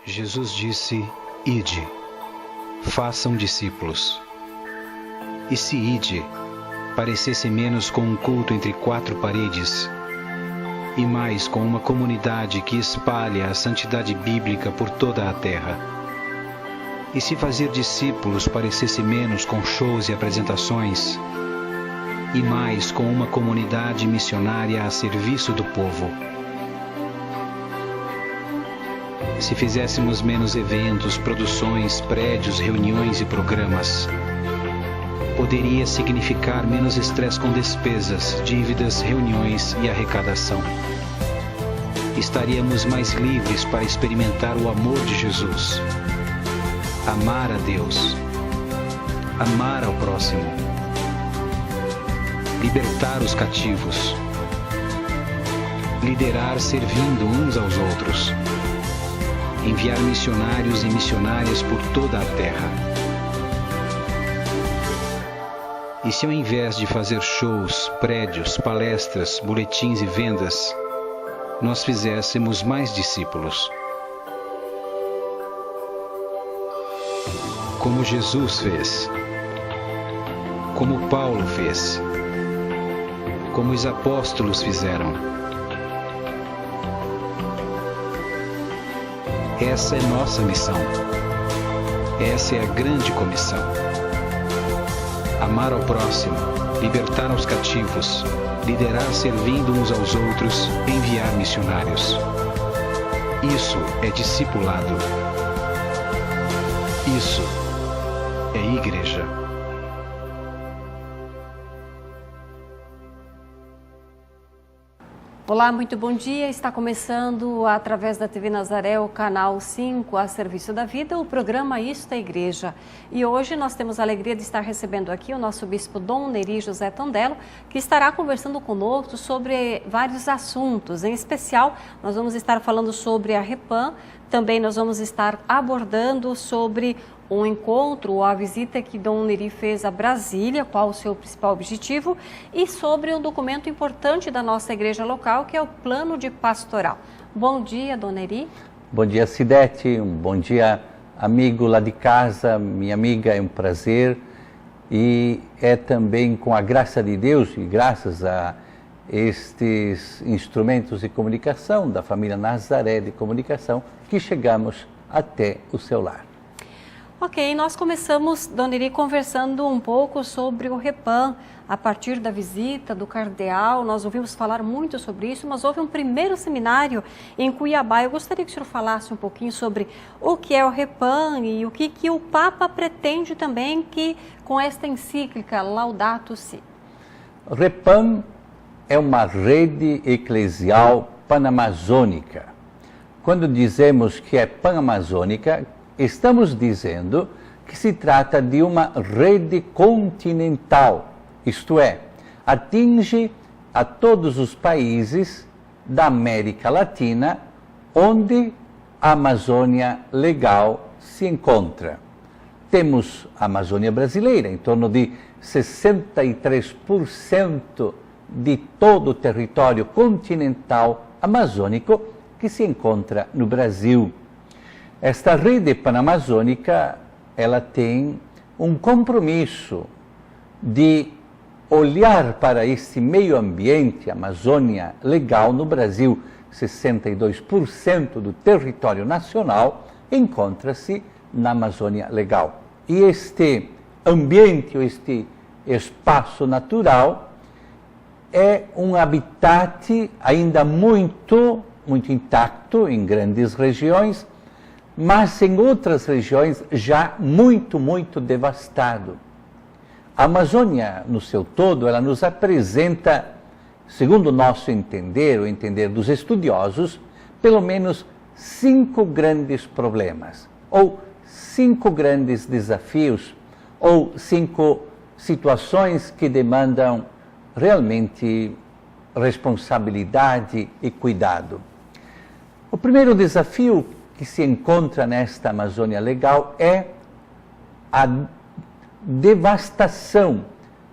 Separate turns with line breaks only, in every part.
Jesus disse: Ide, façam discípulos. E se ide parecesse menos com um culto entre quatro paredes, e mais com uma comunidade que espalha a santidade bíblica por toda a terra? E se fazer discípulos parecesse menos com shows e apresentações, e mais com uma comunidade missionária a serviço do povo? Se fizéssemos menos eventos, produções, prédios, reuniões e programas, poderia significar menos estresse com despesas, dívidas, reuniões e arrecadação. Estaríamos mais livres para experimentar o amor de Jesus, amar a Deus, amar ao próximo, libertar os cativos, liderar servindo uns aos outros, enviar missionários e missionárias por toda a terra. E se ao invés de fazer shows, prédios, palestras, boletins e vendas, nós fizéssemos mais discípulos? Como Jesus fez, como Paulo fez, como os apóstolos fizeram. Essa é nossa missão. Essa é a grande comissão. Amar ao próximo, libertar os cativos, liderar servindo uns aos outros, enviar missionários. Isso é discipulado. Isso é igreja.
Olá, muito bom dia. Está começando através da TV Nazaré, o canal 5, a serviço da vida, o programa Isto é Igreja. E hoje nós temos a alegria de estar recebendo aqui o nosso bispo Dom Neri José Tondelo, que estará conversando conosco sobre vários assuntos. Em especial, nós vamos estar falando sobre a Repam, também nós vamos estar abordando sobre um encontro ou a visita que Dom Neri fez a Brasília, qual o seu principal objetivo, e sobre um documento importante da nossa igreja local, que é o Plano de Pastoral. Bom dia, Dom Neri.
Bom dia, Cidete. Um bom dia, amigo lá de casa, minha amiga, é um prazer. E é também com a graça de Deus e graças a estes instrumentos de comunicação, da família Nazaré de Comunicação, que chegamos até o seu lar.
Ok, nós começamos, Dom Neri, conversando um pouco sobre o Repam, a partir da visita do cardeal. Nós ouvimos falar muito sobre isso, mas houve um primeiro seminário em Cuiabá. Eu gostaria que o senhor falasse um pouquinho sobre o que é o Repam e o que o Papa pretende também com esta encíclica Laudato Si.
O Repam é uma rede eclesial panamazônica. Quando dizemos que é panamazônica, estamos dizendo que se trata de uma rede continental, isto é, atinge a todos os países da América Latina onde a Amazônia Legal se encontra. Temos a Amazônia brasileira, em torno de 63% de todo o território continental amazônico que se encontra no Brasil. Esta rede panamazônica, ela tem um compromisso de olhar para esse meio ambiente, Amazônia Legal, no Brasil. 62% do território nacional encontra-se na Amazônia Legal. E este ambiente, este espaço natural, é um habitat ainda muito intacto em grandes regiões, mas em outras regiões já muito devastado. A Amazônia, no seu todo, ela nos apresenta, segundo o nosso entender, o entender dos estudiosos, pelo menos 5 grandes problemas, ou 5 grandes desafios, ou 5 situações que demandam realmente responsabilidade e cuidado. O primeiro desafio que se encontra nesta Amazônia Legal é a devastação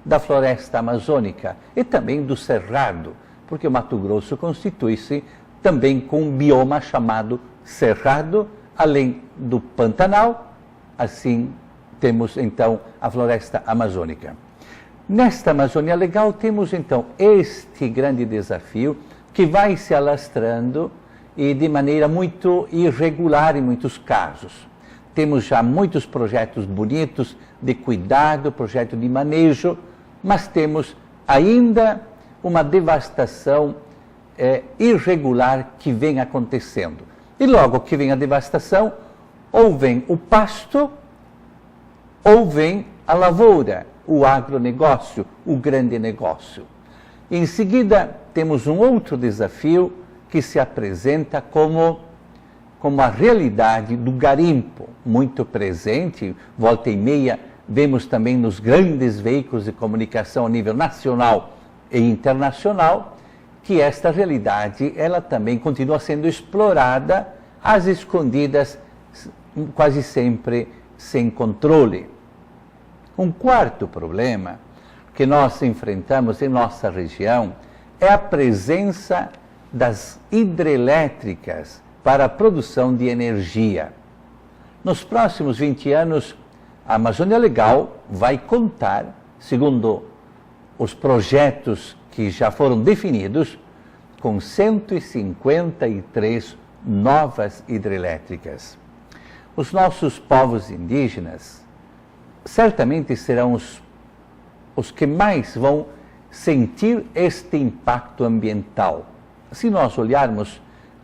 da floresta amazônica e também do cerrado, porque o Mato Grosso constitui-se também com um bioma chamado cerrado, além do Pantanal, assim temos então a floresta amazônica. Nesta Amazônia Legal temos então este grande desafio que vai se alastrando e de maneira muito irregular em muitos casos. Temos já muitos projetos bonitos de cuidado, projeto de manejo, mas temos ainda uma devastação irregular que vem acontecendo. E logo que vem a devastação, ou vem o pasto, ou vem a lavoura, o agronegócio, o grande negócio. Em seguida, temos um outro desafio que se apresenta como a realidade do garimpo, muito presente, volta e meia, vemos também nos grandes veículos de comunicação a nível nacional e internacional, que esta realidade, ela também continua sendo explorada às escondidas, quase sempre sem controle. Um quarto problema que nós enfrentamos em nossa região é a presença das hidrelétricas para a produção de energia. Nos próximos 20 anos, a Amazônia Legal vai contar, segundo os projetos que já foram definidos, com 153 novas hidrelétricas. Os nossos povos indígenas certamente serão os que mais vão sentir este impacto ambiental. Se nós olharmos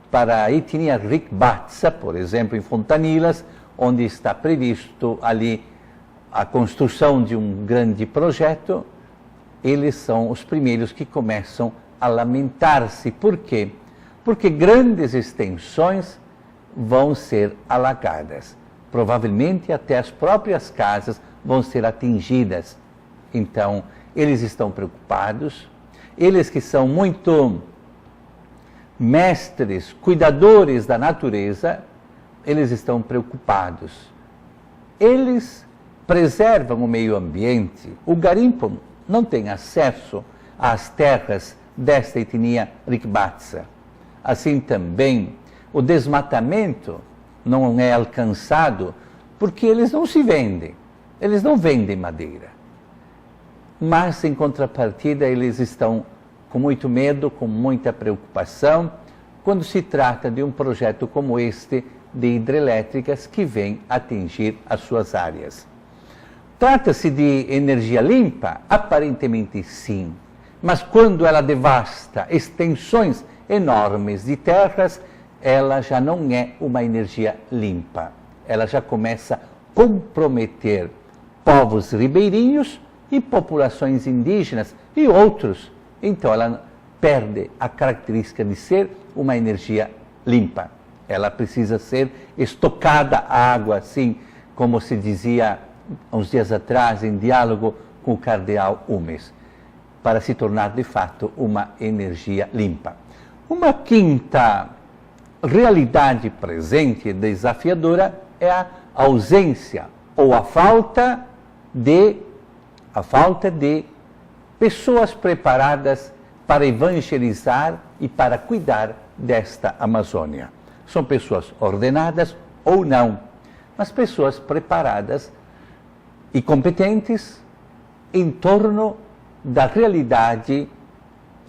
para a etnia Rikbatsa, por exemplo, em Fontanilas, onde está previsto ali a construção de um grande projeto, eles são os primeiros que começam a lamentar-se. Por quê? Porque grandes extensões vão ser alagadas. Provavelmente até as próprias casas vão ser atingidas. Então, eles estão preocupados. Eles que são muito mestres, cuidadores da natureza, eles estão preocupados. Eles preservam o meio ambiente. O garimpo não tem acesso às terras desta etnia Rikbatsa. Assim também, o desmatamento não é alcançado porque eles não se vendem. Eles não vendem madeira. Mas, em contrapartida, eles estão com muito medo, com muita preocupação, quando se trata de um projeto como este de hidrelétricas que vem atingir as suas áreas. Trata-se de energia limpa? Aparentemente sim. Mas quando ela devasta extensões enormes de terras, ela já não é uma energia limpa. Ela já começa a comprometer povos ribeirinhos e populações indígenas e outros. Então ela perde a característica de ser uma energia limpa. Ela precisa ser estocada a água, assim como se dizia uns dias atrás em diálogo com o cardeal Umes, para se tornar de fato uma energia limpa. Uma quinta realidade presente desafiadora é a ausência ou a falta de pessoas preparadas para evangelizar e para cuidar desta Amazônia. São pessoas ordenadas ou não, mas pessoas preparadas e competentes em torno da realidade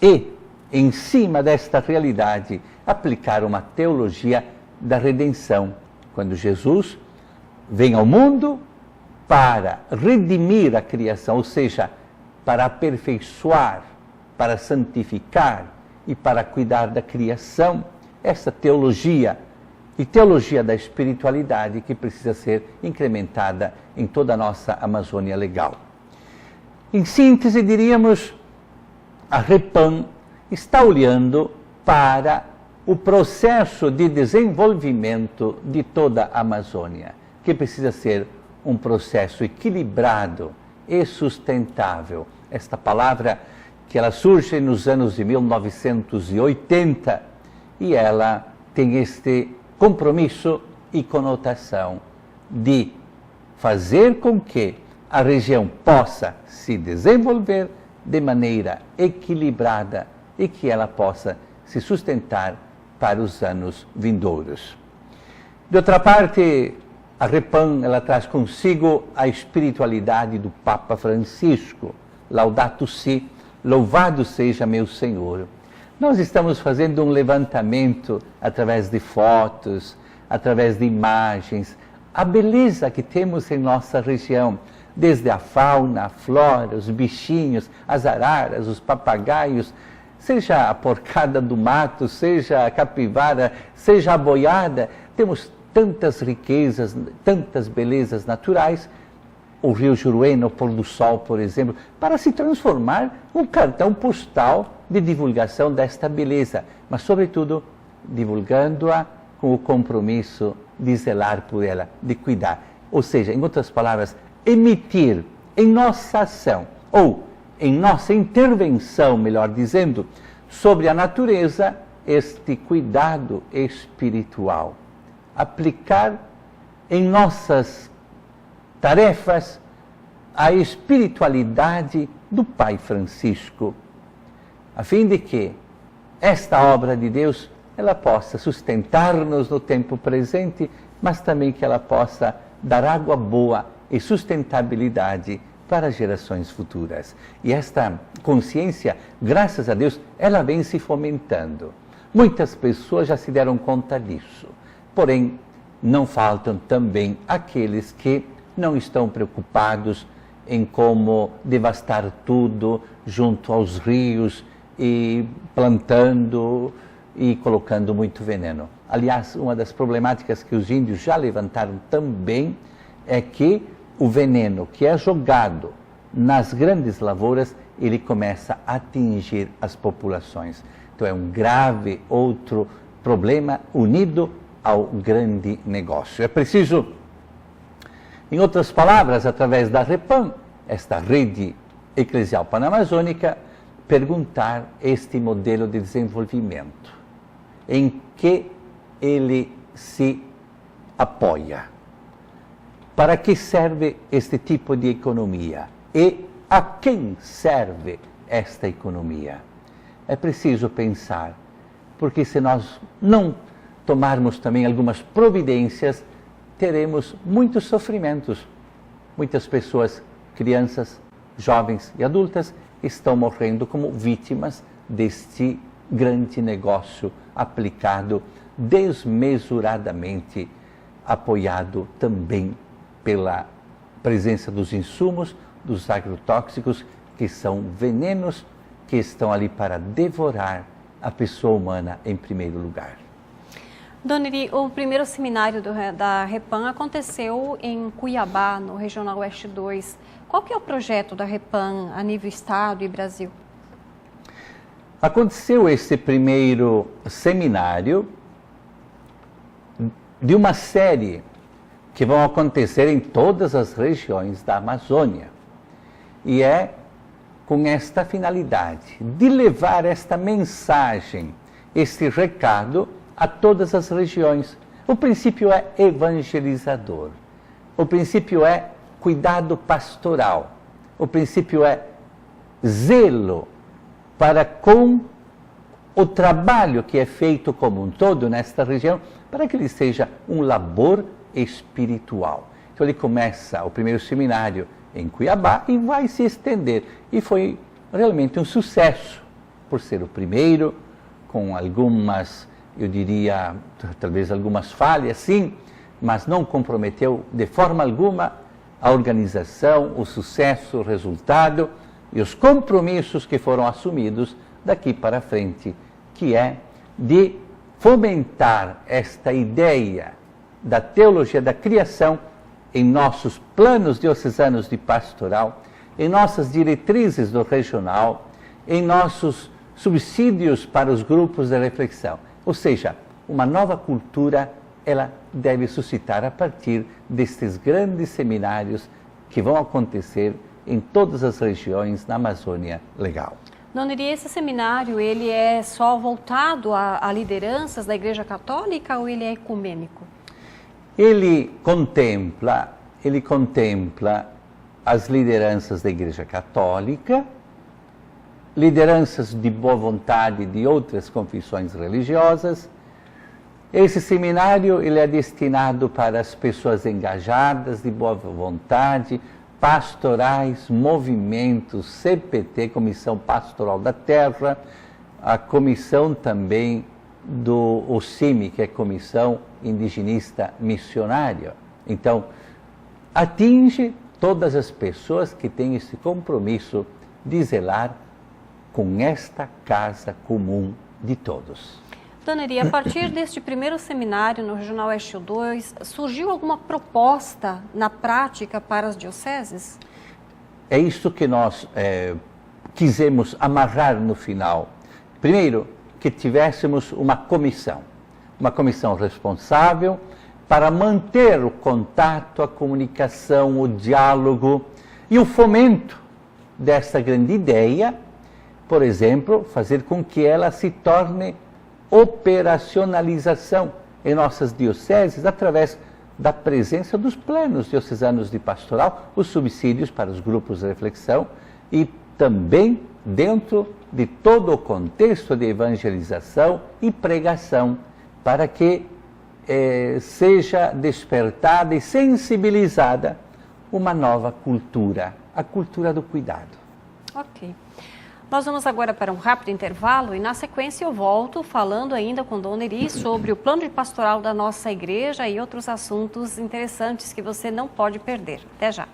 e, em cima desta realidade, aplicar uma teologia da redenção. Quando Jesus vem ao mundo para redimir a criação, ou seja, para aperfeiçoar, para santificar e para cuidar da criação, essa teologia e teologia da espiritualidade que precisa ser incrementada em toda a nossa Amazônia Legal. Em síntese, diríamos, a REPAM está olhando para o processo de desenvolvimento de toda a Amazônia, que precisa ser um processo equilibrado e sustentável. Esta palavra que ela surge nos anos de 1980 e ela tem este compromisso e conotação de fazer com que a região possa se desenvolver de maneira equilibrada e que ela possa se sustentar para os anos vindouros. De outra parte, a Repam, ela traz consigo a espiritualidade do Papa Francisco. Laudato Si, louvado seja meu Senhor. Nós estamos fazendo um levantamento através de fotos, através de imagens, a beleza que temos em nossa região, desde a fauna, a flora, os bichinhos, as araras, os papagaios, seja a porcada do mato, seja a capivara, seja a boiada, temos tantas riquezas, tantas belezas naturais. O Rio Juruena, no pôr do sol, por exemplo, para se transformar um cartão postal de divulgação desta beleza, mas, sobretudo, divulgando-a com o compromisso de zelar por ela, de cuidar. Ou seja, em outras palavras, emitir em nossa ação, ou em nossa intervenção, melhor dizendo, sobre a natureza, este cuidado espiritual. Aplicar em nossas tarefas a espiritualidade do Pai Francisco, a fim de que esta obra de Deus ela possa sustentar-nos no tempo presente, mas também que ela possa dar água boa e sustentabilidade para gerações futuras. E esta consciência, graças a Deus, ela vem se fomentando. Muitas pessoas já se deram conta disso, porém não faltam também aqueles que não estão preocupados em como devastar tudo junto aos rios e plantando e colocando muito veneno. Aliás, uma das problemáticas que os índios já levantaram também é que o veneno que é jogado nas grandes lavouras, ele começa a atingir as populações. Então é um grave outro problema unido ao grande negócio. É preciso, em outras palavras, através da Repam, esta rede eclesial panamazônica, perguntar este modelo de desenvolvimento, em que ele se apoia, para que serve este tipo de economia e a quem serve esta economia. É preciso pensar, porque se nós não tomarmos também algumas providências, teremos muitos sofrimentos. Muitas pessoas, crianças, jovens e adultas, estão morrendo como vítimas deste grande negócio aplicado desmesuradamente, apoiado também pela presença dos insumos, dos agrotóxicos, que são venenos que estão ali para devorar a pessoa humana em primeiro lugar.
Dona Iri, o primeiro seminário da Repam aconteceu em Cuiabá, no Regional Oeste 2. Qual que é o projeto da Repam a nível Estado e Brasil?
Aconteceu esse primeiro seminário de uma série que vão acontecer em todas as regiões da Amazônia. E é com esta finalidade de levar esta mensagem, este recado a todas as regiões. O princípio é evangelizador. O princípio é cuidado pastoral. O princípio é zelo para com o trabalho que é feito como um todo nesta região, para que ele seja um labor espiritual. Então ele começa o primeiro seminário em Cuiabá e vai se estender. E foi realmente um sucesso, por ser o primeiro, com algumas, eu diria, talvez algumas falhas, sim, mas não comprometeu de forma alguma a organização, o sucesso, o resultado e os compromissos que foram assumidos daqui para frente, que é de fomentar esta ideia da teologia da criação em nossos planos diocesanos de pastoral, em nossas diretrizes do regional, em nossos subsídios para os grupos de reflexão. Ou seja, uma nova cultura, ela deve suscitar a partir destes grandes seminários que vão acontecer em todas as regiões na Amazônia Legal.
Dona Iri, esse seminário, ele é só voltado a lideranças da Igreja Católica ou ele é ecumênico?
Ele contempla as lideranças da Igreja Católica, lideranças de boa vontade de outras confissões religiosas, Esse seminário ele é destinado para as pessoas engajadas, de boa vontade, pastorais, movimentos, CPT, Comissão Pastoral da Terra, a comissão também do OCIMI, que é Comissão Indigenista Missionária. Então, atinge todas as pessoas que têm esse compromisso de zelar com esta casa comum de todos.
Dona Eri, a partir deste primeiro seminário no Regional Oeste 2, surgiu alguma proposta na prática para as dioceses?
É isso que nós quisemos amarrar no final. Primeiro, que tivéssemos uma comissão responsável para manter o contato, a comunicação, o diálogo e o fomento dessa grande ideia, por exemplo, fazer com que ela se torne operacionalização em nossas dioceses através da presença dos planos diocesanos de pastoral, os subsídios para os grupos de reflexão e também dentro de todo o contexto de evangelização e pregação, para que seja despertada e sensibilizada uma nova cultura, a cultura do cuidado.
Ok. Nós vamos agora para um rápido intervalo e na sequência eu volto falando ainda com Dona Eri sobre o plano de pastoral da nossa igreja e outros assuntos interessantes que você não pode perder. Até já.